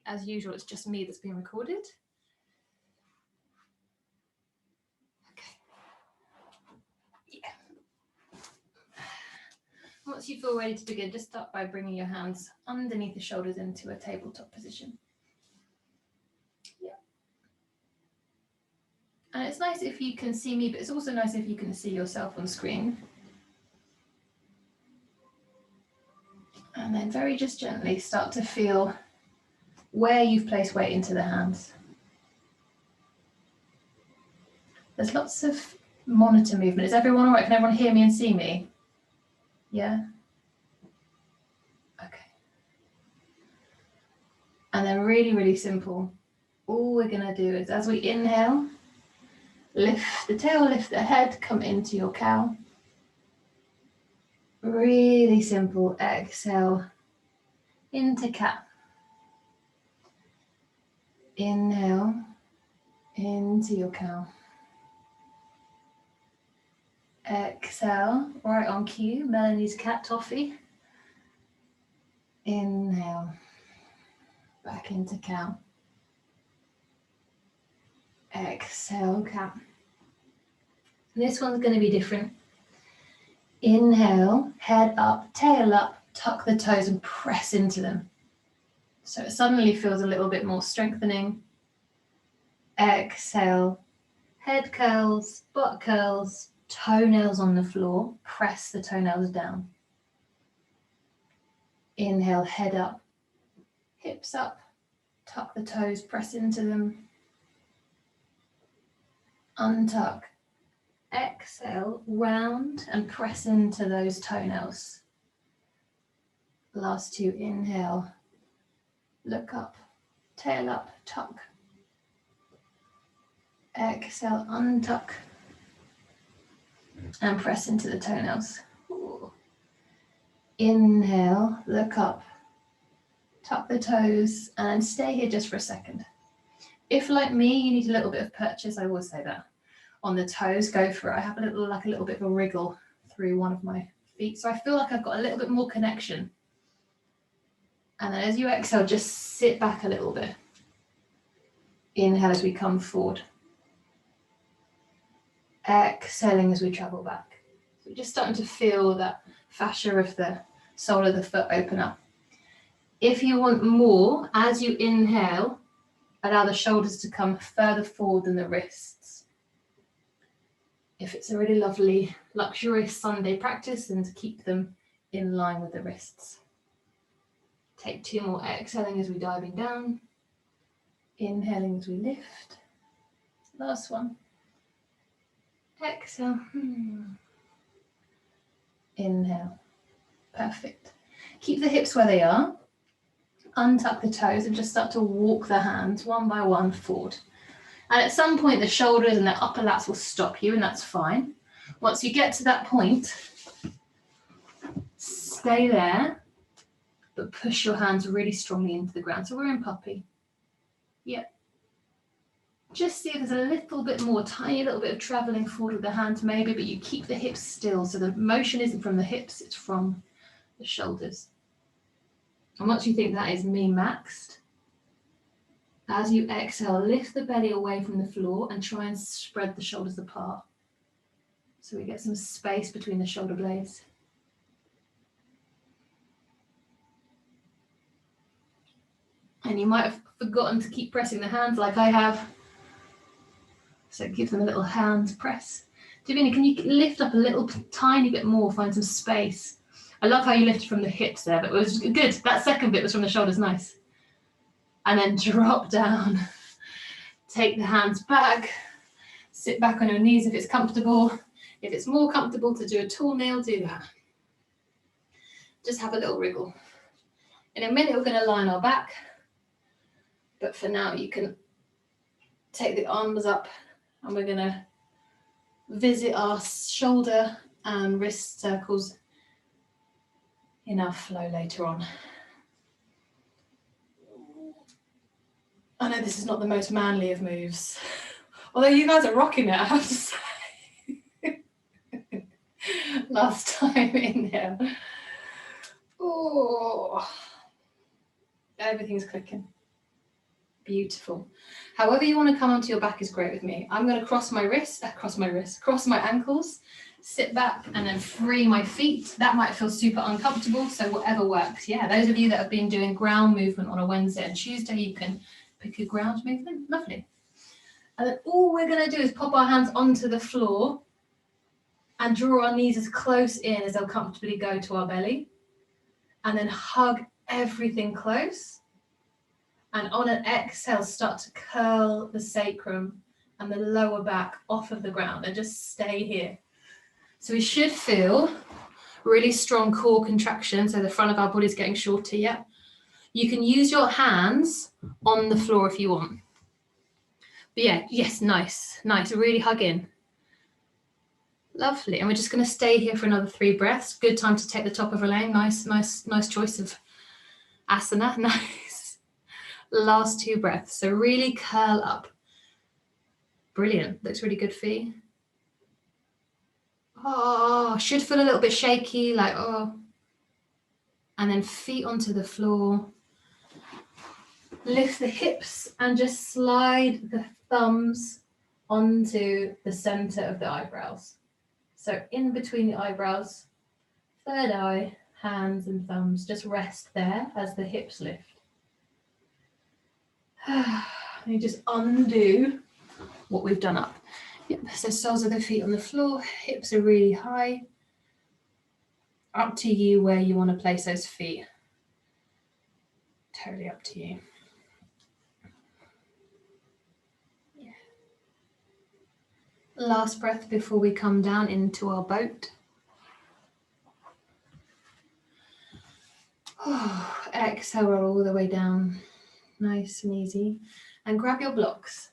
As usual, it's just me that's being recorded. Okay. Yeah. Once you feel ready to begin, just start by bringing your hands underneath the shoulders into a tabletop position. Yeah. And it's nice if you can see me, but it's also nice if you can see yourself on screen. And then very just gently start to feel where you've placed weight into the hands. There's lots of monitor movement. Is everyone all right? Can everyone hear me and see me? Yeah? Okay. And then really, really simple. All we're going to do is as we inhale, lift the tail, lift the head, come into your cow. Really simple. Exhale into cat. Inhale into your cow. Exhale, right on cue, Melanie's cat toffee. Inhale, back into cow. Exhale, cat. This one's going to be different. Inhale, head up, tail up, tuck the toes and press into them. So it suddenly feels a little bit more strengthening. Exhale, head curls, butt curls, toenails on the floor, press the toenails down. Inhale, head up, hips up, tuck the toes, press into them. Untuck. Exhale, round and press into those toenails. Last two, inhale, look up, tail up, tuck. Exhale, untuck and press into the toenails. Ooh. Inhale, look up, tuck the toes and stay here just for a second. If like me, you need a little bit of purchase, I will say that. On the toes, go for it. I have a little bit of a wriggle through one of my feet. So I feel like I've got a little bit more connection. And then as you exhale, just sit back a little bit. Inhale as we come forward. Exhaling as we travel back. So we're just starting to feel that fascia of the sole of the foot open up. If you want more, as you inhale, allow the shoulders to come further forward than the wrists. If it's a really lovely, luxurious Sunday practice, then to keep them in line with the wrists. Take two more, exhaling as we're diving down. Inhaling as we lift. Last one. Exhale. Inhale. Perfect. Keep the hips where they are. Untuck the toes and just start to walk the hands one by one forward. And at some point, the shoulders and the upper lats will stop you, and that's fine. Once you get to that point, stay there, but push your hands really strongly into the ground. So we're in puppy. Yep. Just see if there's a little bit more, tiny little bit of traveling forward with the hands maybe, but you keep the hips still. So the motion isn't from the hips, it's from the shoulders. And once you think that is me maxed, as you exhale, lift the belly away from the floor and try and spread the shoulders apart. So we get some space between the shoulder blades. And you might have forgotten to keep pressing the hands like I have. So give them a little hand press. Davina, can you lift up a little tiny bit more, find some space? I love how you lifted from the hips there, but it was good. That second bit was from the shoulders, nice. And then drop down. Take the hands back. Sit back on your knees if it's comfortable. If it's more comfortable to do a tall nail, do that. Just have a little wriggle. In a minute, we're going to lie on our back. But for now, you can take the arms up and we're going to visit our shoulder and wrist circles in our flow later on. I know this is not the most manly of moves, although you guys are rocking it, I have to say. Last time, inhale. Oh, everything's clicking. Beautiful. However you want to come onto your back is great with me. I'm going to cross my ankles, sit back and then free my feet. That might feel super uncomfortable, so whatever works. Yeah, those of you that have been doing ground movement on a Wednesday and Tuesday, you can pick a ground movement. Lovely. And then all we're going to do is pop our hands onto the floor and draw our knees as close in as they'll comfortably go to our belly. And then hug everything close. And on an exhale, start to curl the sacrum and the lower back off of the ground and just stay here. So we should feel really strong core contraction. So the front of our body is getting shorter. Yeah. You can use your hands on the floor if you want. But yeah, yes, nice. Really hug in. Lovely. And we're just going to stay here for another 3 breaths. Good time to take the top of a laying. Nice choice of asana. Nice. Last 2 breaths. So really curl up. Brilliant. Looks really good for you. Oh, should feel a little bit shaky, like, oh. And then feet onto the floor. Lift the hips and just slide the thumbs onto the center of the eyebrows. So in between the eyebrows, third eye, hands and thumbs, just rest there as the hips lift. You just undo what we've done up. Yep, so soles of the feet on the floor, hips are really high. Up to you where you want to place those feet. Totally up to you. Yeah. Last breath before we come down into our boat. Oh, exhale, roll all the way down. Nice and easy. And grab your blocks.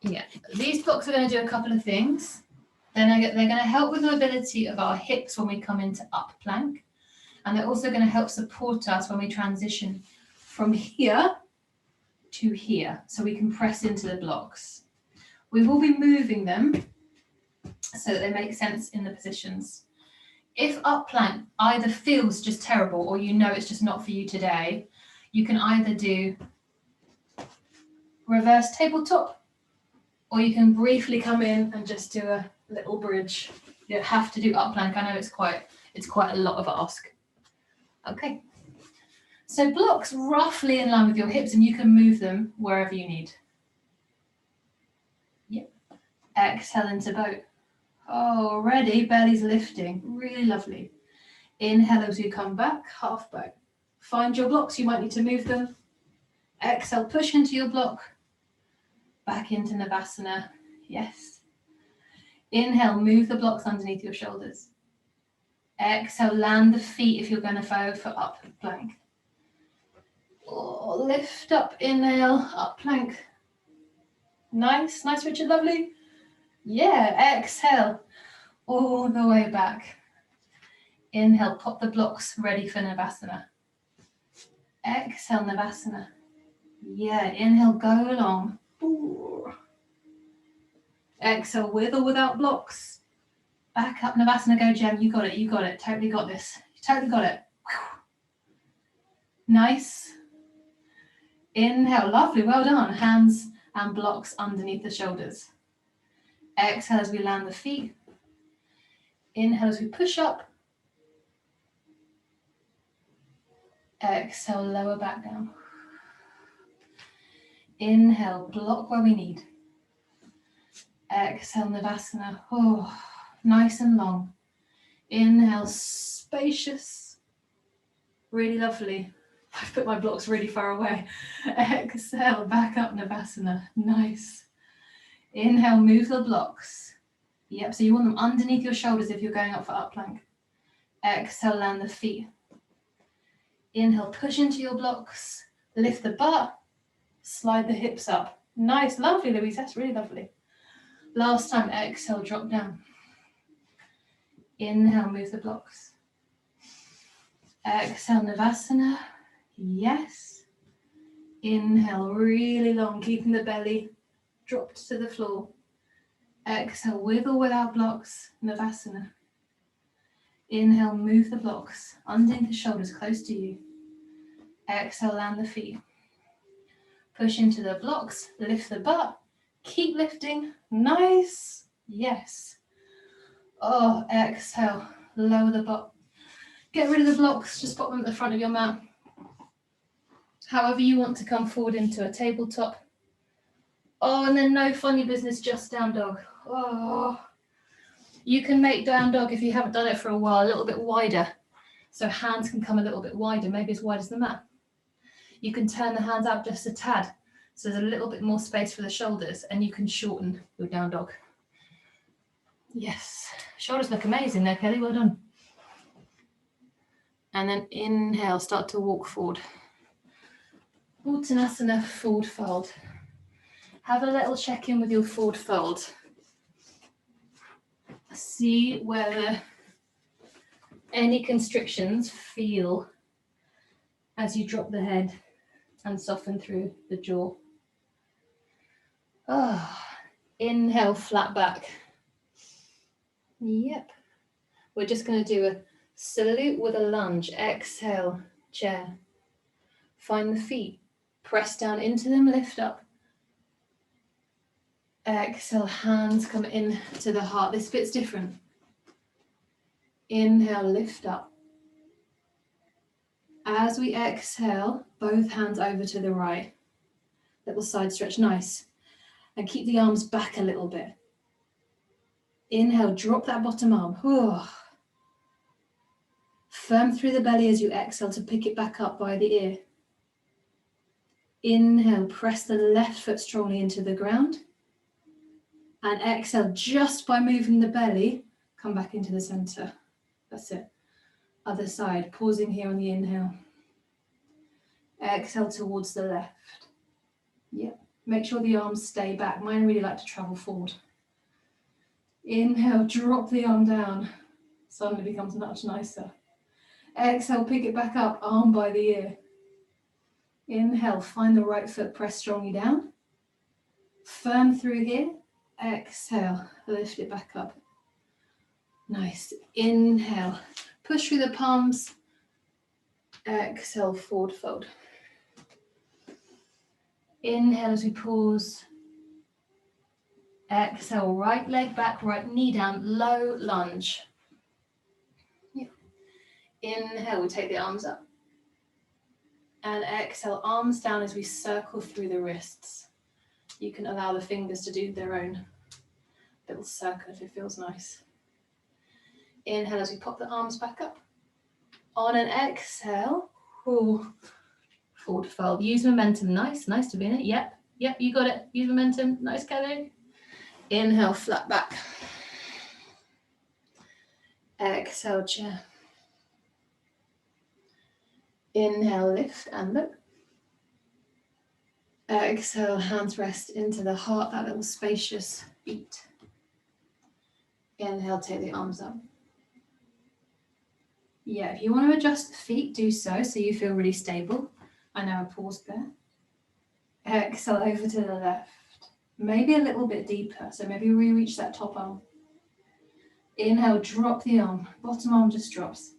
Yeah, these blocks are going to do a couple of things. They're going to help with the mobility of our hips when we come into up plank. And they're also going to help support us when we transition from here to here. So we can press into the blocks. We will be moving them so that they make sense in the positions. If up plank either feels just terrible or you know it's just not for you today, you can either do reverse tabletop, or you can briefly come in and just do a little bridge. You don't have to do up plank. I know it's quite a lot of ask. Okay. So blocks roughly in line with your hips, and you can move them wherever you need. Yep. Exhale into boat. Oh, already belly's lifting. Really lovely. Inhale as you come back, half boat. Find your blocks. You might need to move them. Exhale, push into your block. Back into Navasana. Yes. Inhale, move the blocks underneath your shoulders. Exhale, land the feet if you're going to go for up plank. Oh, lift up, inhale, up plank. Nice, Richard, lovely. Yeah, exhale, all the way back. Inhale, pop the blocks ready for Navasana. Exhale, Navasana. Yeah, inhale, go along. Ooh. Exhale, with or without blocks. Back up, Navasana, go Jem, you got it, totally got this. You totally got it. Whew. Nice. Inhale, lovely, well done. Hands and blocks underneath the shoulders. Exhale as we land the feet. Inhale as we push up. Exhale, lower back down. Inhale, block where we need. Exhale, Navasana. Oh, nice and long. Inhale, spacious. Really lovely. I've put my blocks really far away. Exhale, back up, Navasana. Nice. Inhale, move the blocks. Yep, so you want them underneath your shoulders if you're going up for up plank. Exhale, land the feet. Inhale, push into your blocks. Lift the butt. Slide the hips up. Nice, lovely, Louise. That's really lovely. Last time, exhale, drop down. Inhale, move the blocks. Exhale, Navasana. Yes. Inhale, really long, keeping the belly dropped to the floor. Exhale, with or without blocks, Navasana. Inhale, move the blocks underneath the shoulders, close to you. Exhale, land the feet. Push into the blocks, lift the butt, keep lifting, nice, yes. Oh, exhale, lower the butt. Get rid of the blocks, just pop them at the front of your mat. However you want to come forward into a tabletop. Oh, and then no funny business, just down dog. Oh, you can make down dog, if you haven't done it for a while, a little bit wider. So hands can come a little bit wider, maybe as wide as the mat. You can turn the hands out just a tad, so there's a little bit more space for the shoulders, and you can shorten your down dog. Yes, shoulders look amazing there, Kelly, well done. And then inhale, start to walk forward. Uttanasana, forward fold. Have a little check-in with your forward fold. See whether any constrictions feel as you drop the head and soften through the jaw. Oh, inhale, flat back. Yep. We're just going to do a salute with a lunge. Exhale, chair. Find the feet. Press down into them, lift up. Exhale, hands come in to the heart. This bit's different. Inhale, lift up. As we exhale, both hands over to the right. Little side stretch, nice. And keep the arms back a little bit. Inhale, drop that bottom arm. Oh. Firm through the belly as you exhale to pick it back up by the ear. Inhale, press the left foot strongly into the ground. And exhale, just by moving the belly, come back into the center. That's it. Other side, pausing here on the inhale. Exhale towards the left. Yep. Make sure the arms stay back. Mine really like to travel forward. Inhale, drop the arm down. Suddenly becomes much nicer. Exhale, pick it back up, arm by the ear. Inhale, find the right foot, press strongly down. Firm through here. Exhale, lift it back up. Nice. Inhale, push through the palms. Exhale, forward fold. Inhale as we pause. Exhale, right leg back, right knee down, low lunge. Yep. Inhale, we take the arms up. And exhale, arms down as we circle through the wrists. You can allow the fingers to do their own little circle if it feels nice. Inhale as we pop the arms back up. On an exhale, forward fold. Use momentum, nice to be in it. Yep, you got it. Use momentum, nice, Kelly. Inhale, flat back. Exhale, chair. Inhale, lift and look. Exhale, hands rest into the heart, that little spacious beat. Inhale, take the arms up. Yeah, if you want to adjust the feet, do so you feel really stable. I know I paused there. Exhale, over to the left. Maybe a little bit deeper, so maybe re-reach that top arm. Inhale, drop the arm. Bottom arm just drops.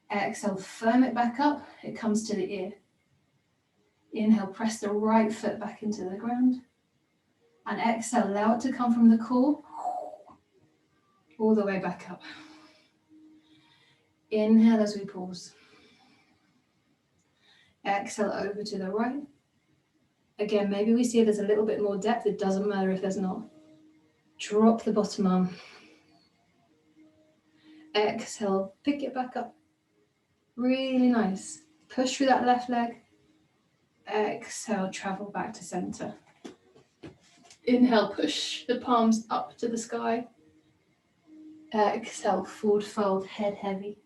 Exhale, firm it back up. It comes to the ear. Inhale, press the right foot back into the ground. And exhale, allow it to come from the core all the way back up. Inhale as we pause. Exhale over to the right. Again, maybe we see there's a little bit more depth. It doesn't matter if there's not. Drop the bottom arm. Exhale, pick it back up. Really nice. Push through that left leg. Exhale, travel back to center. Inhale, push the palms up to the sky. Exhale, forward fold, head heavy.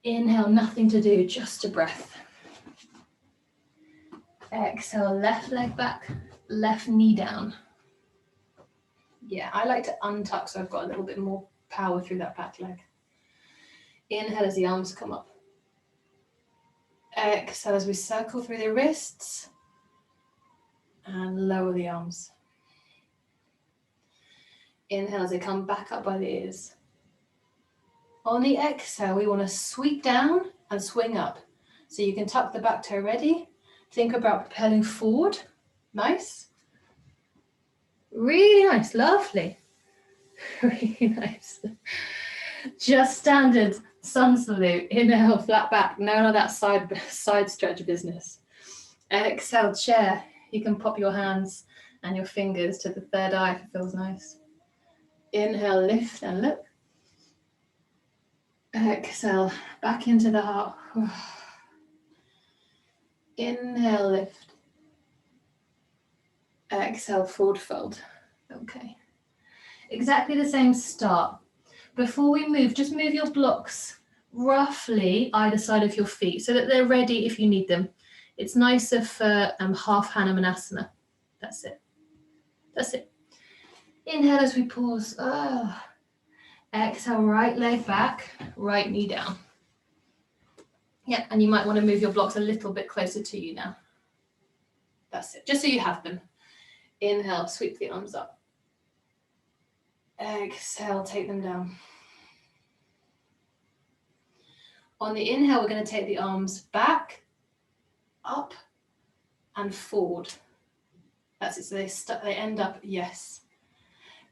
Inhale, nothing to do, just a breath. Exhale, left leg back, left knee down. Yeah, I like to untuck so I've got a little bit more power through that back leg. Inhale as the arms come up. Exhale as we circle through the wrists and lower the arms. Inhale as they come back up by the ears. On the exhale, we want to sweep down and swing up. So you can tuck the back toe ready. Think about propelling forward. Nice. Really nice, lovely. Really nice. Just standard sun salute. Inhale, flat back. None of that side stretch business. Exhale, chair. You can pop your hands and your fingers to the third eye if it feels nice. Inhale, lift and look. Exhale, back into the heart. Inhale, lift. Exhale, forward fold. Okay. Exactly the same start. Before we move, just move your blocks roughly either side of your feet so that they're ready if you need them. It's nicer for half Hanaman. That's it. That's it. Inhale as we pause. Exhale, right leg back, right knee down. Yeah, and you might want to move your blocks a little bit closer to you now. That's it, just so you have them. Inhale, sweep the arms up. Exhale, take them down. On the inhale, we're going to take the arms back, up, and forward. That's it, so they end up, yes.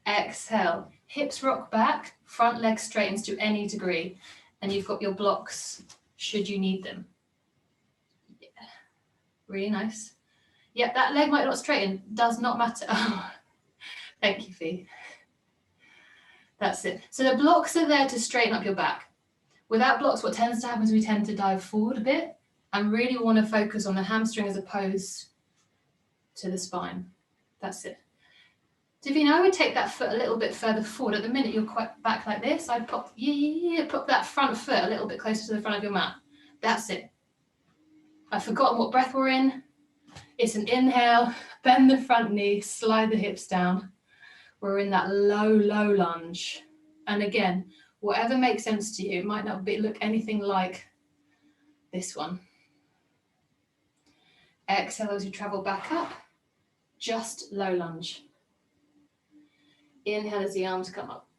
Exhale, hips rock back, front leg straightens to any degree, and you've got your blocks should you need them. Yeah, really nice. Yep, that leg might not straighten, does not matter. Oh, thank you, Fee. That's it. So the blocks are there to straighten up your back. Without blocks, what tends to happen is we tend to dive forward a bit and really want to focus on the hamstring as opposed to the spine. That's it. Davina, I would take that foot a little bit further forward. At the minute, you're quite back like this. I'd pop that front foot a little bit closer to the front of your mat. That's it. I've forgotten what breath we're in. It's an inhale, bend the front knee, slide the hips down. We're in that low lunge. And again, whatever makes sense to you, it might not look anything like this one. Exhale as you travel back up, just low lunge. Inhale as the arms come up.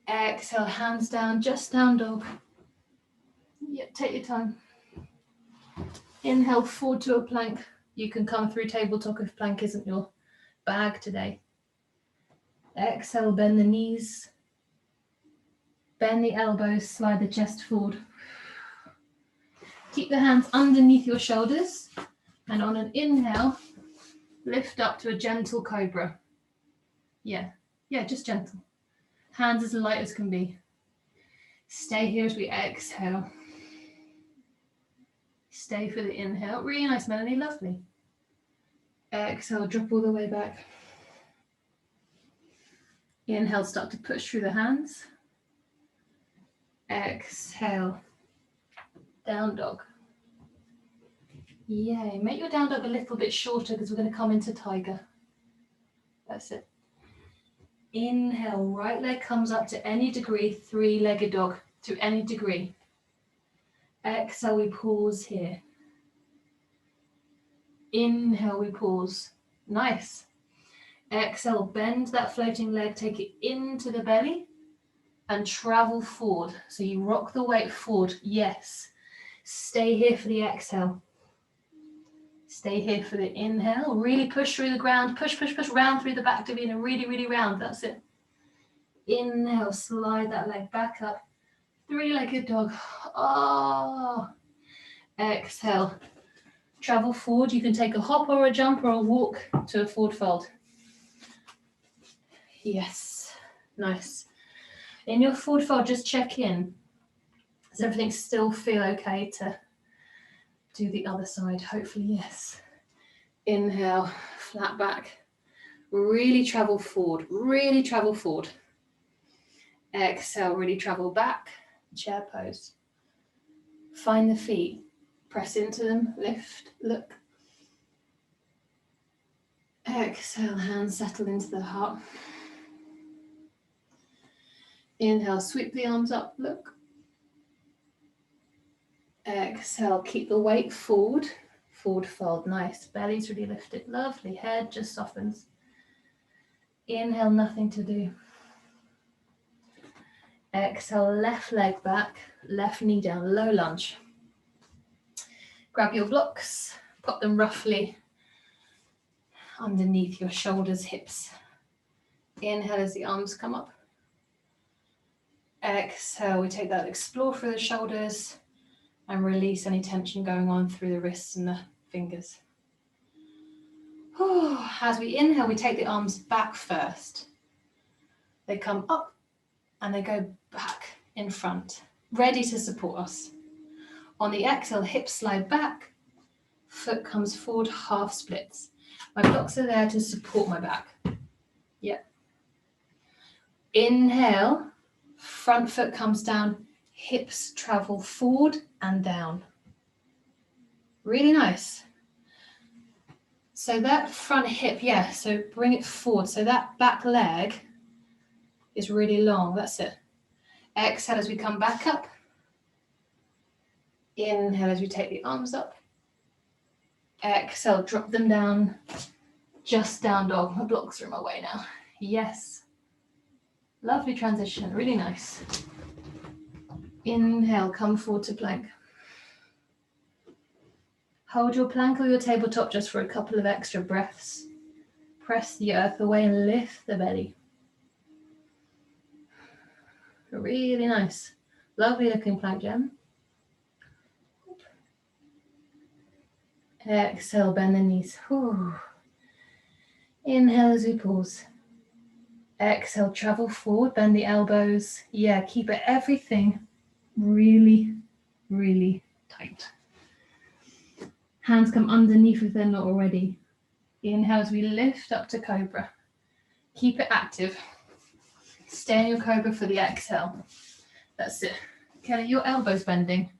Exhale, hands down, just down dog. Yep, take your time. Inhale, forward to a plank. You can come through tabletop if plank isn't your bag today. Exhale, bend the knees. Bend the elbows, slide the chest forward. Keep the hands underneath your shoulders. And on an inhale, lift up to a gentle cobra. Yeah, just gentle. Hands as light as can be. Stay here as we exhale. Stay for the inhale. Really nice, Melanie, lovely. Exhale, drop all the way back. Inhale, start to push through the hands. Exhale, down dog. Yay, make your down dog a little bit shorter because we're going to come into tiger. That's it. Inhale, right leg comes up to any degree, three-legged dog to any degree. Exhale, we pause here. Inhale, we pause. Nice. Exhale, bend that floating leg, take it into the belly and travel forward. So you rock the weight forward. Yes. Stay here for the exhale. Stay here for the inhale. Really push through the ground. Push, round through the back, Davina. Really round. That's it. Inhale, slide that leg back up. Three-legged dog. Oh. Exhale. Travel forward. You can take a hop or a jump or a walk to a forward fold. Yes. Nice. In your forward fold, just check in. Does everything still feel okay to do the other side? Hopefully, yes. Inhale, flat back. Really travel forward. Really travel forward. Exhale, really travel back. Chair pose. Find the feet. Press into them. Lift. Look. Exhale, hands settle into the heart. Inhale, sweep the arms up. Look. Exhale, keep the weight forward. Forward fold. Nice. Belly's really lifted. Lovely. Head just softens. Inhale, nothing to do. Exhale, left leg back, left knee down, low lunge. Grab your blocks, pop them roughly underneath your shoulders, hips. Inhale as the arms come up. Exhale, we take that explore through the shoulders and release any tension going on through the wrists and the fingers. As we inhale, we take the arms back first. They come up and they go back in front, ready to support us. On the exhale, hips slide back, foot comes forward, half splits. My blocks are there to support my back. Yep. Inhale, front foot comes down, hips travel forward and down. Really nice. So that front hip, so bring it forward. So that back leg is really long. That's it. Exhale as we come back up. Inhale as we take the arms up. Exhale, drop them down. Just down dog. My blocks are in my way now. Yes. Lovely transition. Really nice. Inhale, come forward to plank. Hold your plank or your tabletop just for a couple of extra breaths. Press the earth away and lift the belly. Really nice. Lovely looking plank, Gem. Exhale, bend the knees. Whew. Inhale as we pause. Exhale, travel forward, bend the elbows. Keep it everything really, really tight. Hands come underneath if they're not already. Inhale as we lift up to Cobra. Keep it active. Stay in your Cobra for the exhale. That's it. Kelly, your elbows bending.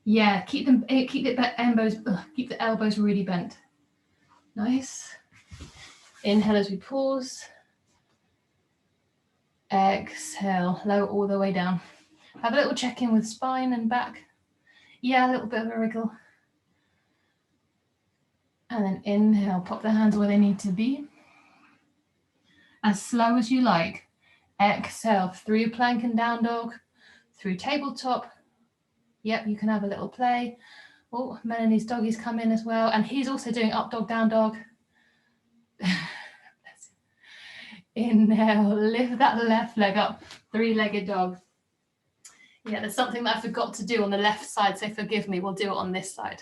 Keep the elbows really bent. Nice. Inhale as we pause. Exhale, lower all the way down. Have a little check-in with spine and back. A little bit of a wriggle. And then inhale, pop the hands where they need to be. As slow as you like. Exhale, through plank and down dog, through tabletop. Yep, you can have a little play. Oh, Melanie's doggy's come in as well. And he's also doing up dog, down dog. Inhale, lift that left leg up, three-legged dog. There's something that I forgot to do on the left side, so forgive me, we'll do it on this side.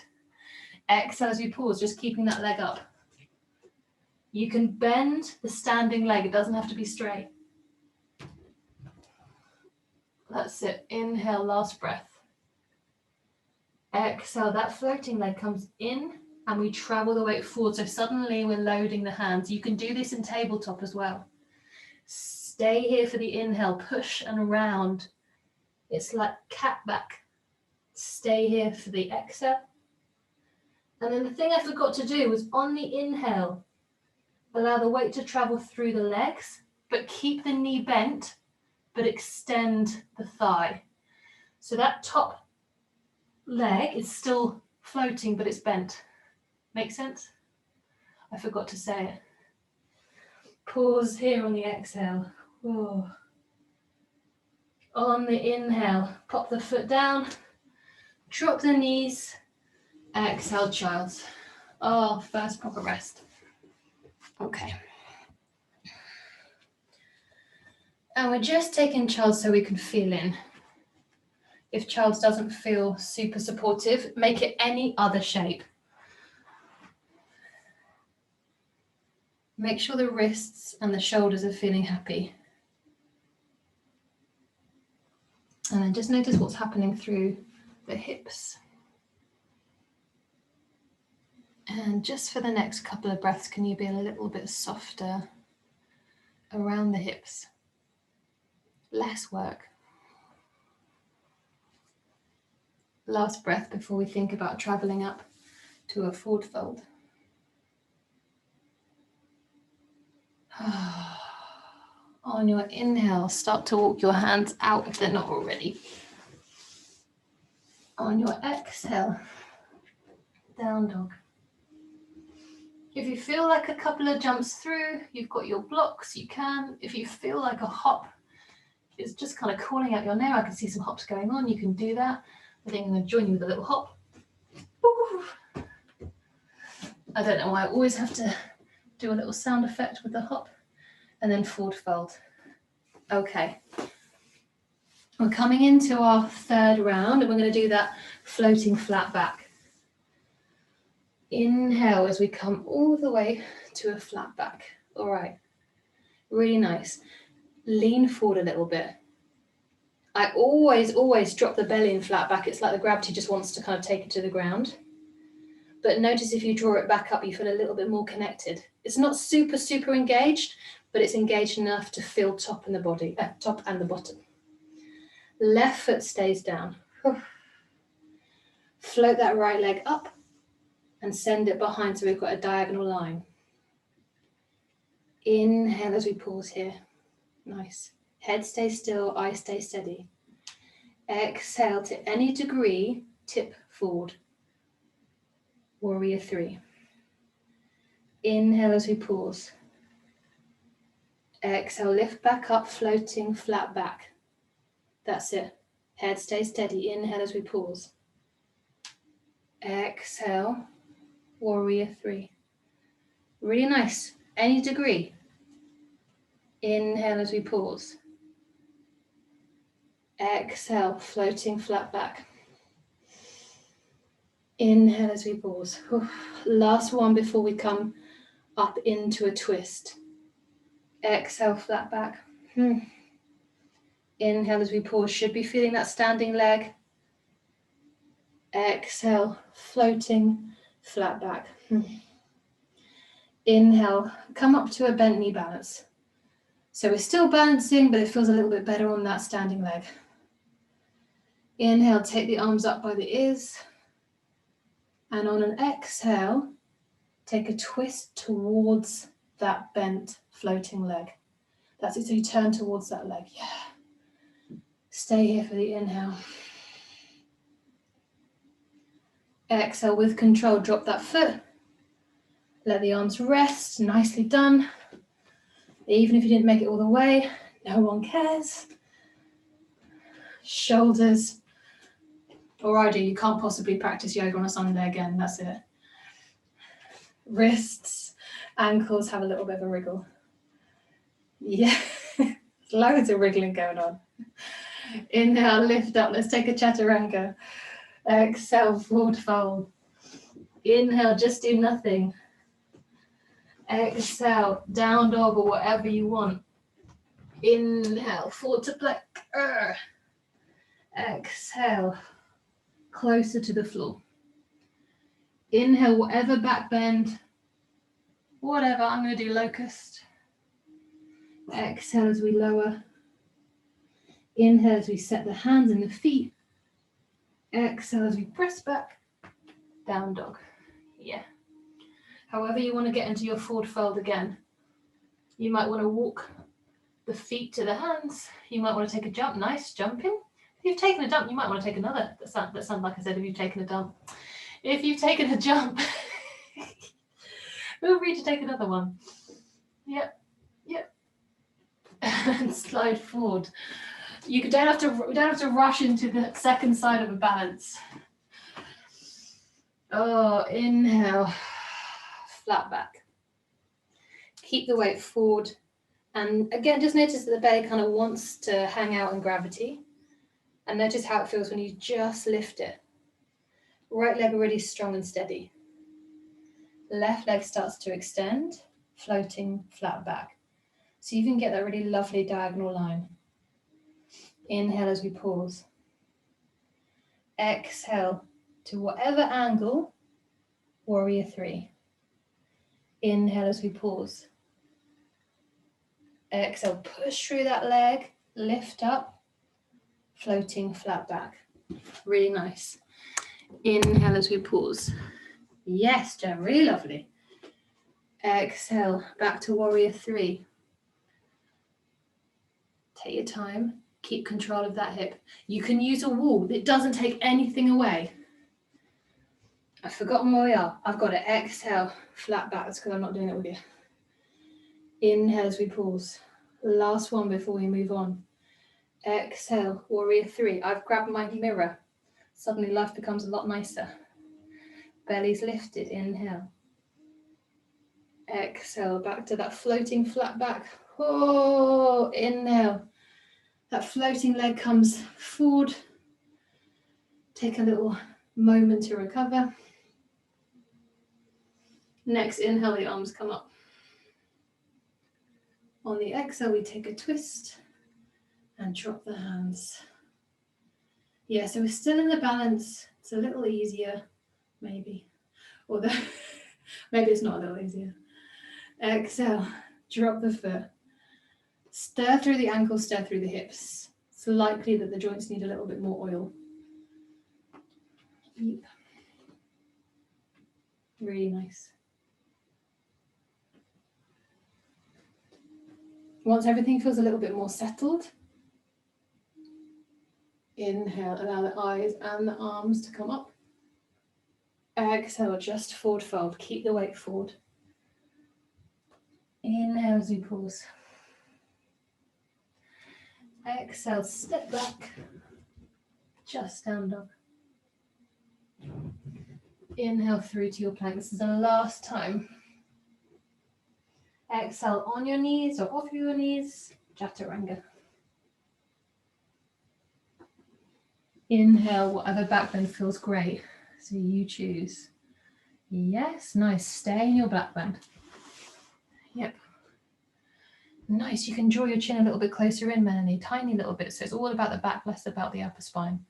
Exhale as we pause, just keeping that leg up. You can bend the standing leg, it doesn't have to be straight. That's it, inhale, last breath. Exhale, that floating leg comes in and we travel the weight forward, so suddenly we're loading the hands. You can do this in tabletop as well. Stay here for the inhale, push and round. It's like cat back. Stay here for the exhale. And then the thing I forgot to do was on the inhale, allow the weight to travel through the legs, but keep the knee bent, but extend the thigh. So that top leg is still floating, but it's bent. Make sense? I forgot to say it. Pause here on the exhale. Whoa. On the inhale, pop the foot down, drop the knees, exhale, child's. Oh, first proper rest. Okay. And we're just taking child's so we can feel in. If child's doesn't feel super supportive, make it any other shape. Make sure the wrists and the shoulders are feeling happy. And then just notice what's happening through the hips. And just for the next couple of breaths, can you be a little bit softer around the hips? Less work. Last breath before we think about traveling up to a forward fold. On your inhale, start to walk your hands out if they're not already. On your exhale, down dog. If you feel like a couple of jumps through, you've got your blocks, you can. If you feel like a hop, it's just kind of calling out your name. I can see some hops going on, you can do that. I think I'm going to join you with a little hop. Ooh. I don't know why I always have to do a little sound effect with the hop and then forward fold. Okay. We're coming into our third round and we're going to do that floating flat back. Inhale as we come all the way to a flat back. All right. Really nice. Lean forward a little bit. I always drop the belly in flat back. It's like the gravity just wants to kind of take it to the ground. But notice if you draw it back up, you feel a little bit more connected. It's not super engaged, but it's engaged enough to feel top and the body, top and the bottom. Left foot stays down. Float that right leg up and send it behind so we've got a diagonal line. Inhale as we pause here. Nice. Head stays still, eyes stay steady. Exhale to any degree, tip forward. Warrior 3. Inhale as we pause. Exhale, lift back up, floating flat back. That's it. Head stays steady. Inhale as we pause. Exhale, Warrior 3. Really nice. Any degree. Inhale as we pause. Exhale, floating flat back. Inhale as we pause. Last one before we come up into a twist. Exhale, flat back. Inhale as we pause. Should be feeling that standing leg. Exhale, floating flat back. Inhale, come up to a bent knee balance. So we're still balancing, but it feels a little bit better on that standing leg. Inhale, take the arms up by the ears. And on an exhale, take a twist towards that bent floating leg. That's it, so you turn towards that leg. Yeah. Stay here for the inhale. Exhale with control, drop that foot. Let the arms rest, nicely done. Even if you didn't make it all the way, no one cares. Shoulders. Alrighty, you can't possibly practice yoga on a Sunday again, that's it. Wrists, ankles have a little bit of a wriggle. Yeah, loads of wriggling going on. Inhale, lift up, let's take a chaturanga. Exhale, forward fold. Inhale, just do nothing. Exhale, down dog or whatever you want. Inhale, forward to plank. Exhale, closer to the floor. Inhale, whatever back bend, whatever. I'm going to do locust. Exhale as we lower. Inhale as we set the hands and the feet. Exhale as we press back. Down dog. Yeah. However you want to get into your forward fold again. You might want to walk the feet to the hands. You might want to take a jump. Nice jumping. If you've taken a dump, you might want to take another. That sounds like I said, if you've taken a dump. If you've taken a jump, feel free to take another one. Yep. And slide forward. You don't have to rush into the second side of a balance. Oh, inhale, flat back. Keep the weight forward. And again, just notice that the belly kind of wants to hang out in gravity. And notice how it feels when you just lift it. Right leg already strong and steady. Left leg starts to extend, floating flat back. So you can get that really lovely diagonal line. Inhale as we pause. Exhale to whatever angle, Warrior 3. Inhale as we pause. Exhale, push through that leg, lift up, floating flat back. Really nice. Inhale as we pause. Yes, Jen, really lovely. Exhale, back to Warrior 3. Take your time, keep control of that hip. You can use a wall, it doesn't take anything away. I've forgotten where we are. I've got it. Exhale, flat back. That's because I'm not doing it with you. Inhale as we pause. Last one before we move on. Exhale, Warrior 3. I've grabbed my mirror. Suddenly life becomes a lot nicer. belly's lifted, inhale. Exhale, back to that floating flat back. Oh, inhale. That floating leg comes forward. Take a little moment to recover. Next inhale, the arms come up. On the exhale, we take a twist and drop the hands. Yeah, so we're still in the balance. It's a little easier, maybe. Although, maybe it's not a little easier. Exhale, drop the foot. Stir through the ankles, stir through the hips. It's likely that the joints need a little bit more oil. Yep. Really nice. Once everything feels a little bit more settled, inhale, allow the eyes and the arms to come up. Exhale, just forward fold. Keep the weight forward. Inhale as we pause. Exhale, step back. Just stand up. Inhale through to your plank. This is the last time. Exhale on your knees or off your knees. Chaturanga. Inhale, whatever back bend feels great. So you choose. Yes, nice. Stay in your black bend. Yep. Nice. You can draw your chin a little bit closer in, Melanie. Tiny little bit. So it's all about the back, less about the upper spine.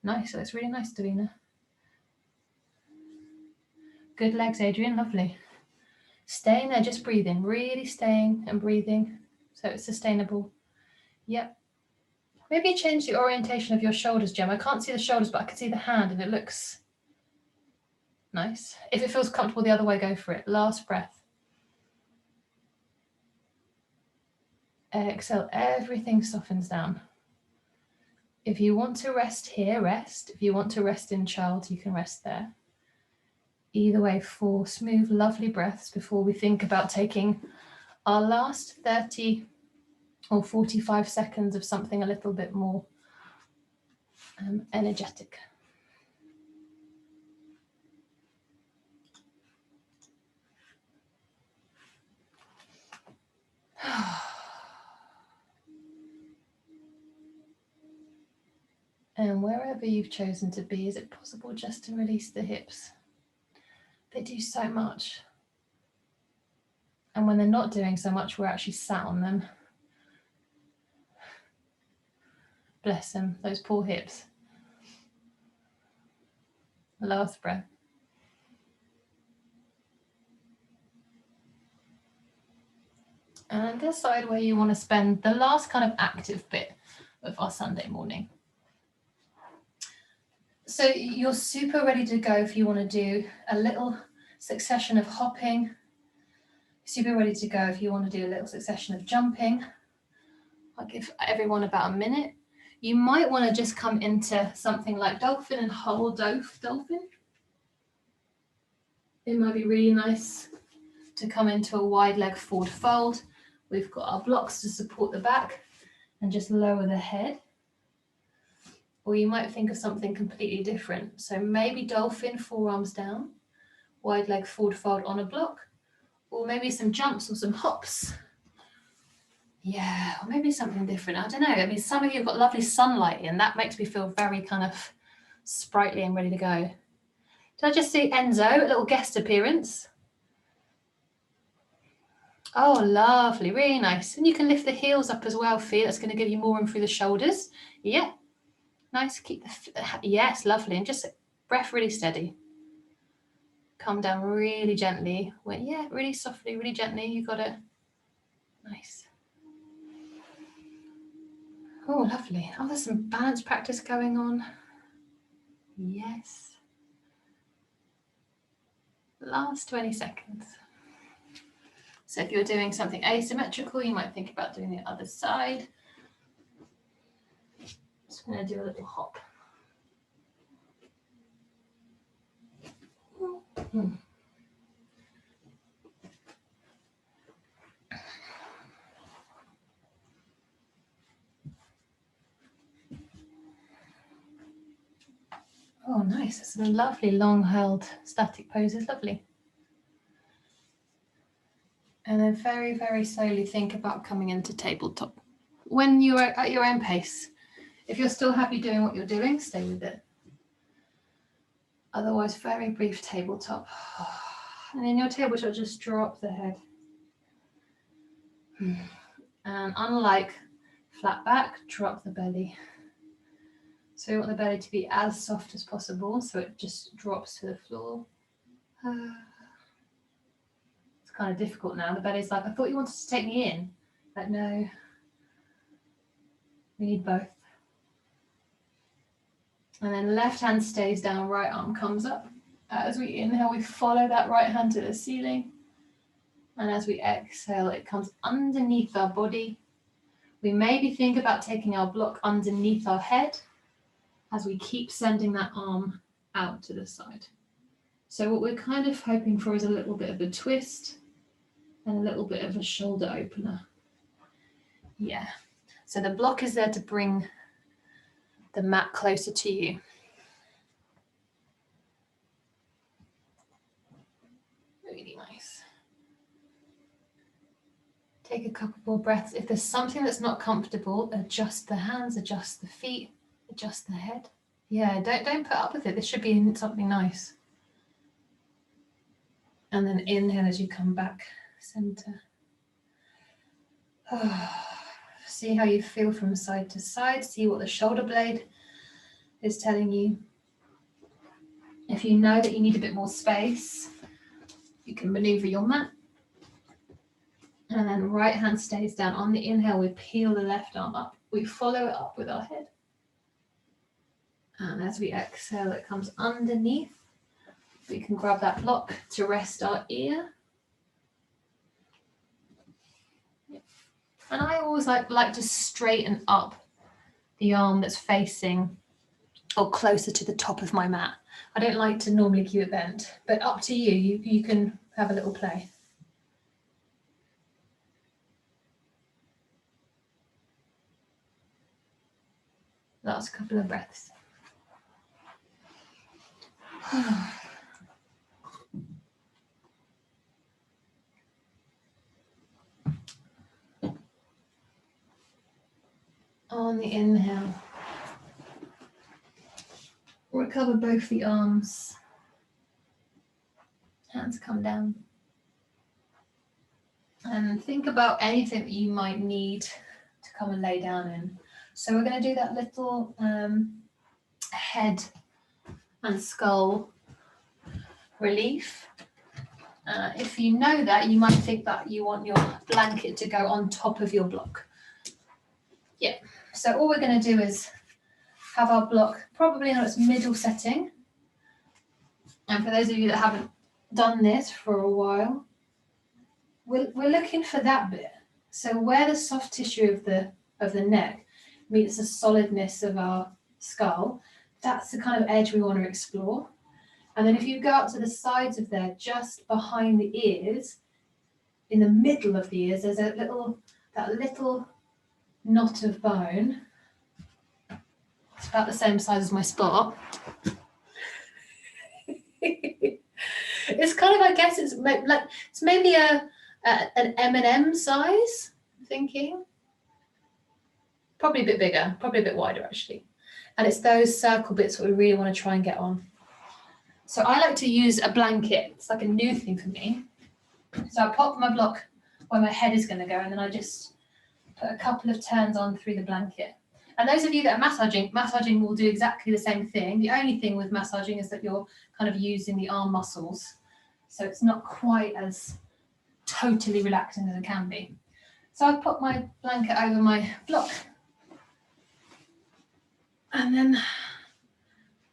Nice. That's really nice, Davina. Good legs, Adrian. Lovely. Staying there, just breathing. Really staying and breathing. So it's sustainable. Yep. Maybe change the orientation of your shoulders, Jem. I can't see the shoulders, but I can see the hand and it looks nice. If it feels comfortable the other way, go for it. Last breath. Exhale, everything softens down. If you want to rest here, rest. If you want to rest in child, you can rest there. Either way, 4 smooth, lovely breaths before we think about taking our last 30 or 45 seconds of something a little bit more energetic. And wherever you've chosen to be, is it possible just to release the hips? They do so much. And when they're not doing so much, we're actually sat on them. Bless them, those poor hips. Last breath. And decide where you want to spend the last kind of active bit of our Sunday morning. So you're super ready to go if you want to do a little succession of hopping. Super ready to go if you want to do a little succession of jumping. I'll give everyone about a minute. You might want to just come into something like dolphin and hold dolphin. It might be really nice to come into a wide leg forward fold. We've got our blocks to support the back and just lower the head. Or you might think of something completely different. So maybe dolphin, forearms down, wide leg forward fold on a block, or maybe some jumps or some hops. Yeah, or maybe something different. I don't know. I mean, some of you have got lovely sunlight in. That makes me feel very kind of sprightly and ready to go. Did I just see Enzo, a little guest appearance? Oh, lovely, really nice. And you can lift the heels up as well, Fee. That's going to give you more room through the shoulders. Yeah, nice. Keep the, yes, lovely. And just breath really steady. Come down really gently. Yeah, really softly, really gently. You got it. Nice. Oh, lovely. Oh, there's some balance practice going on. Yes. Last 20 seconds. So if you're doing something asymmetrical, you might think about doing the other side. Just going to do a little hop. Oh, Oh, nice. That's a lovely long held static poses. Lovely. And then very, very slowly think about coming into tabletop. When you're at your own pace, if you're still happy doing what you're doing, stay with it. Otherwise, very brief tabletop. And in your tabletop, just drop the head. And unlike flat back, drop the belly. So we want the belly to be as soft as possible, so it just drops to the floor. It's kind of difficult now. The belly's like, I thought you wanted to take me in. Like, no. We need both. And then left hand stays down, right arm comes up. As we inhale, we follow that right hand to the ceiling. And as we exhale, it comes underneath our body. We maybe think about taking our block underneath our head as we keep sending that arm out to the side. So what we're kind of hoping for is a little bit of a twist and a little bit of a shoulder opener. Yeah. So the block is there to bring the mat closer to you. Really nice. Take a couple more breaths. If there's something that's not comfortable, adjust the hands, adjust the feet, adjust the head. Yeah, don't put up with it. This should be something nice. And then inhale as you come back, center. See how you feel from side to side. See what the shoulder blade is telling you. If you know that you need a bit more space, you can maneuver your mat. And then right hand stays down. On the inhale, we peel the left arm up. We follow it up with our head. And as we exhale, it comes underneath. We can grab that block to rest our ear. And I always like to straighten up the arm that's facing or closer to the top of my mat. I don't like to normally keep it bent, but up to you. You can have a little play. Last couple of breaths. On the inhale, recover both the arms. Hands come down. And think about anything that you might need to come and lay down in. So we're going to do that little head and skull relief. If you know that, you might think that you want your blanket to go on top of your block. Yeah, so all we're going to do is have our block probably in its middle setting. And for those of you that haven't done this for a while, we're looking for that bit. So where the soft tissue of the neck meets the solidness of our skull, that's the kind of edge we want to explore. And then if you go up to the sides of there, just behind the ears, in the middle of the ears, there's that little knot of bone. It's about the same size as my spot. It's kind of, I guess it's maybe an M&M size, I'm thinking. Probably a bit bigger, probably a bit wider actually. And it's those circle bits that we really want to try and get on. So I like to use a blanket. It's like a new thing for me. So I pop my block where my head is going to go, and then I just put a couple of turns on through the blanket. And those of you that are massaging will do exactly the same thing. The only thing with massaging is that you're kind of using the arm muscles. So it's not quite as totally relaxing as it can be. So I put my blanket over my block. And then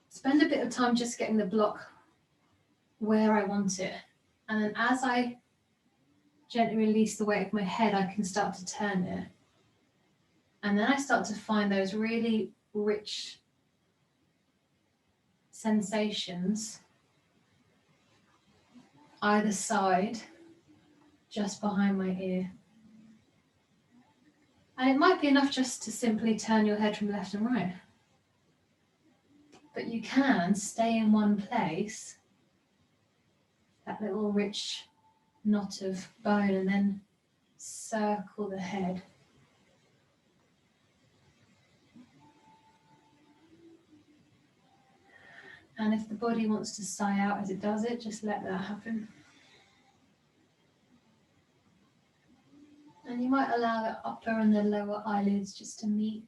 spend a bit of time just getting the block where I want it. And then as I gently release the weight of my head, I can start to turn it. And then I start to find those really rich sensations either side, just behind my ear. And it might be enough just to simply turn your head from left and right. But you can stay in one place, that little rich knot of bone, and then circle the head. And if the body wants to sigh out as it does it, just let that happen. And you might allow the upper and the lower eyelids just to meet.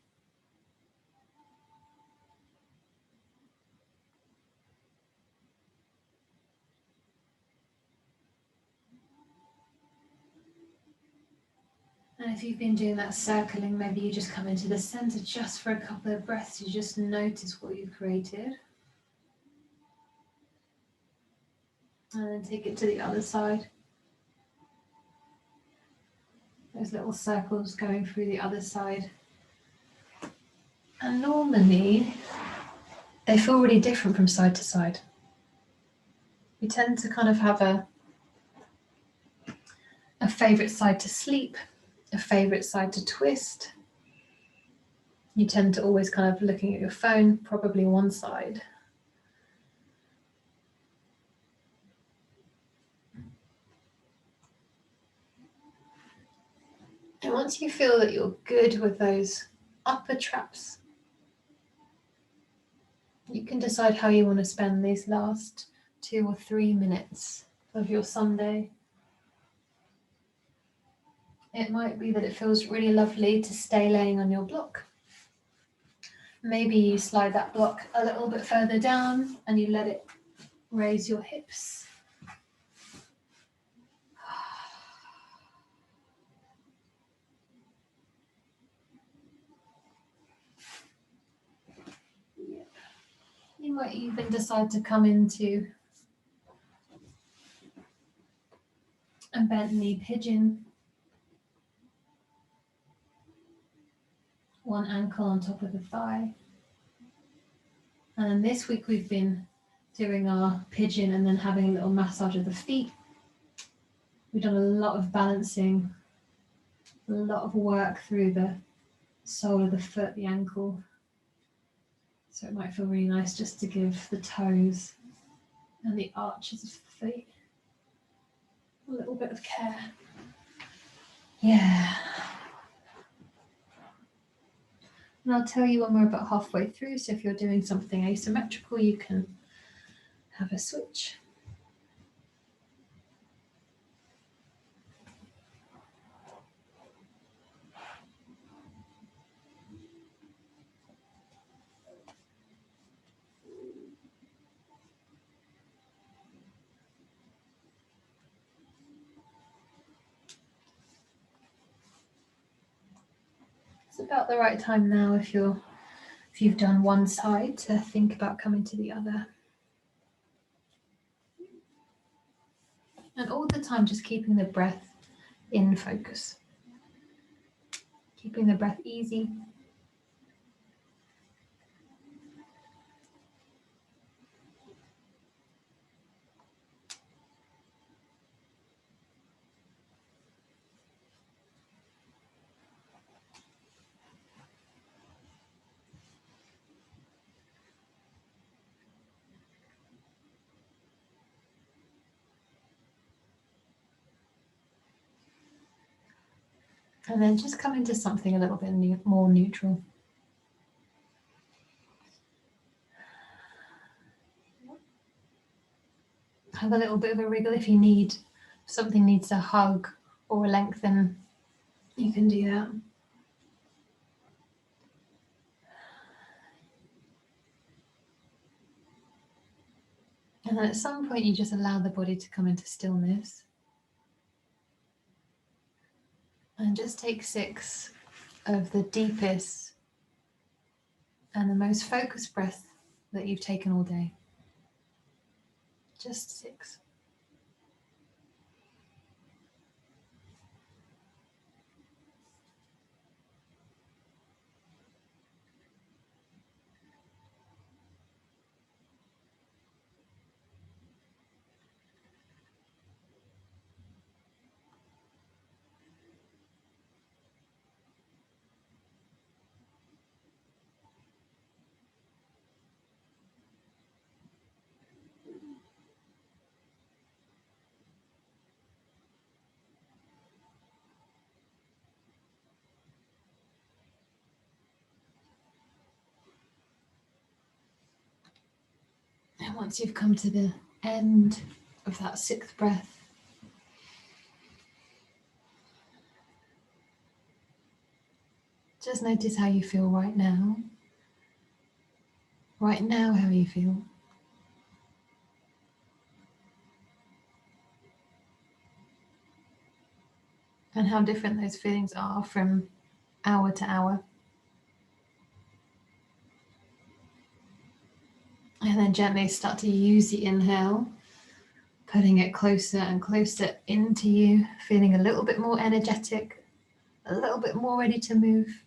And if you've been doing that circling, maybe you just come into the center just for a couple of breaths. You just notice what you've created. And then take it to the other side. Those little circles going through the other side. And normally, they feel really different from side to side. We tend to kind of have a favorite side to sleep, a favorite side to twist. You tend to always kind of looking at your phone, probably one side. And once you feel that you're good with those upper traps, you can decide how you want to spend these last 2 or 3 minutes of your Sunday. It might be that it feels really lovely to stay laying on your block. Maybe you slide that block a little bit further down and you let it raise your hips. You might even decide to come into a bent knee pigeon. One ankle on top of the thigh. And then this week we've been doing our pigeon and then having a little massage of the feet. We've done a lot of balancing, a lot of work through the sole of the foot, the ankle. So it might feel really nice just to give the toes and the arches of the feet a little bit of care. Yeah. And I'll tell you when we're about halfway through, so if you're doing something asymmetrical, you can have a switch. It's about the right time now if you've done one side to think about coming to the other. And all the time just keeping the breath in focus. Keeping the breath easy. And then just come into something a little bit more neutral. Have a little bit of a wriggle if you need. If something needs a hug or a lengthen, you can do that. And then at some point you just allow the body to come into stillness. And just take 6 of the deepest and the most focused breath that you've taken all day. Just 6. And once you've come to the end of that 6th breath, just notice how you feel right now. Right now, how you feel. And how different those feelings are from hour to hour. And then gently start to use the inhale, putting it closer and closer into you, feeling a little bit more energetic, a little bit more ready to move.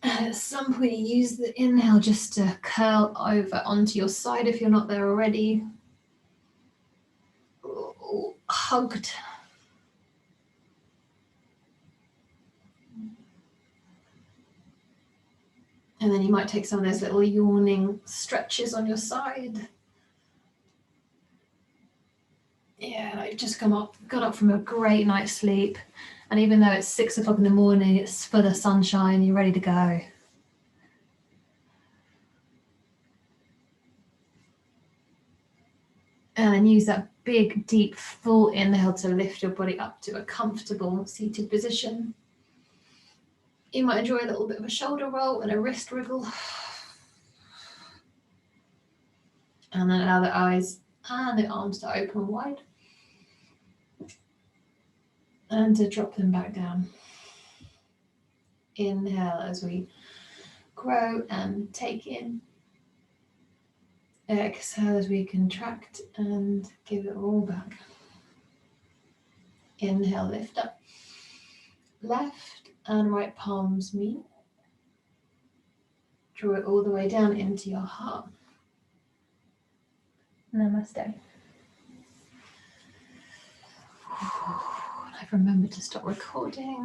And at some point, use the inhale just to curl over onto your side if you're not there already. Hugged. And then you might take some of those little yawning stretches on your side. Yeah, like you've just got up from a great night's sleep. And even though it's 6 o'clock in the morning, it's full of sunshine, you're ready to go. And then use that big, deep, full inhale to lift your body up to a comfortable seated position. You might enjoy a little bit of a shoulder roll and a wrist wriggle. And then allow the eyes and the arms to open wide. And to drop them back down. Inhale as we grow and take in. Exhale as we contract and give it all back. Inhale, lift up. Left and right palms meet. Draw it all the way down into your heart. Namaste. I've remembered to stop recording.